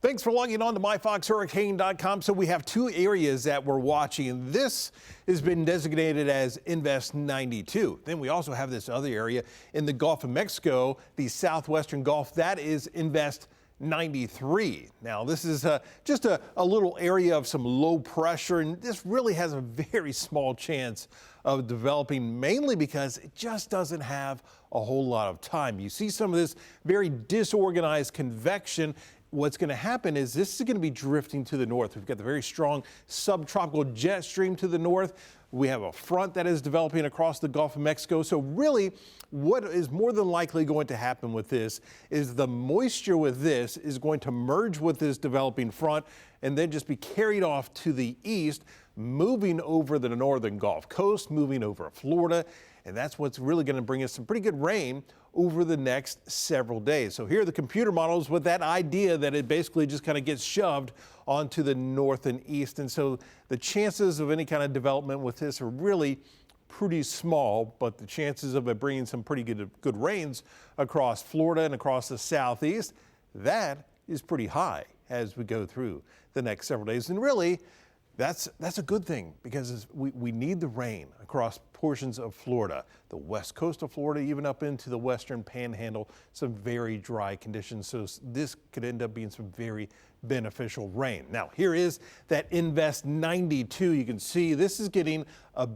Thanks for logging on to myfoxhurricane.com. So we have two areas that we're watching, and this has been designated as Invest 92. Then we also have this other area in the Gulf of Mexico, the southwestern Gulf, that is Invest 93. Now this is just a little area of some low pressure, and this really has a very small chance of developing, mainly because it just doesn't have a whole lot of time. You see some of this very disorganized convection. What's going to happen is this is going to be drifting to the north. We've got the very strong subtropical jet stream to the north. We have a front that is developing across the Gulf of Mexico. So really, what is more than likely going to happen with this is the moisture with this is going to merge with this developing front and then just be carried off to the east, moving over the northern Gulf Coast, moving over Florida. And that's what's really going to bring us some pretty good rain over the next several days. So here are the computer models with that idea that it basically just kind of gets shoved onto the north and east. And so the chances of any kind of development with this are really pretty small, but the chances of it bringing some pretty good rains across Florida and across the southeast, that is pretty high as we go through the next several days. And really, that's a good thing, because we need the rain across portions of Florida, the west coast of Florida, even up into the western panhandle, some very dry conditions. So this could end up being some very beneficial rain. Now, here is that Invest 92. You can see this is getting a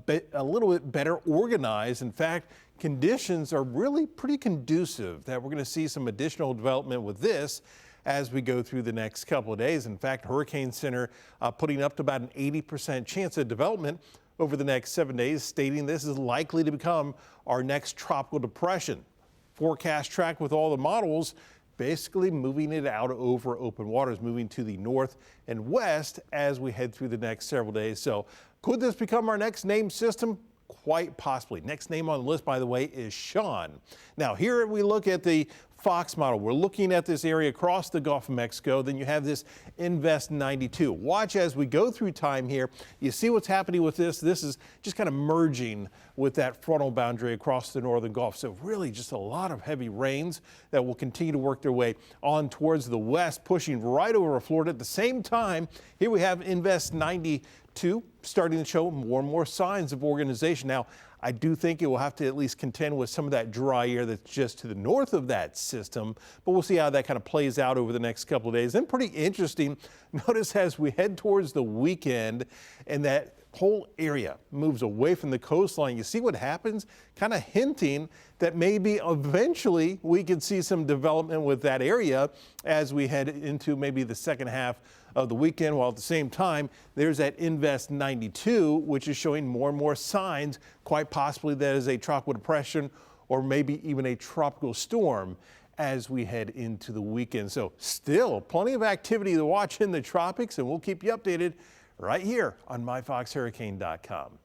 little bit better organized. In fact, conditions are really pretty conducive that we're going to see some additional development with this as we go through the next couple of days. In fact, Hurricane Center putting up to about an 80% chance of development over the next 7 days, stating this is likely to become our next tropical depression. Forecast track with all the models basically moving it out over open waters, moving to the north and west as we head through the next several days. So could this become our next named system? Quite possibly. Next name on the list, by the way, is Sean. Now here we look at the Fox model. We're looking at this area across the Gulf of Mexico. Then you have this Invest 92. Watch as we go through time here. You see what's happening with this. This is just kind of merging with that frontal boundary across the northern Gulf. So really just a lot of heavy rains that will continue to work their way on towards the west, pushing right over Florida. At the same time, here we have Invest 92 starting to show more and more signs of organization. Now, I do think it will have to at least contend with some of that dry air that's just to the north of that system, but we'll see how that kind of plays out over the next couple of days. And pretty interesting, notice as we head towards the weekend and that whole area moves away from the coastline, you see what happens, kind of hinting that maybe eventually we could see some development with that area as we head into maybe the second half of the weekend, while at the same time there's that Invest 92, which is showing more and more signs, quite possibly that is a tropical depression or maybe even a tropical storm as we head into the weekend. So still plenty of activity to watch in the tropics, and we'll keep you updated right here on myfoxhurricane.com.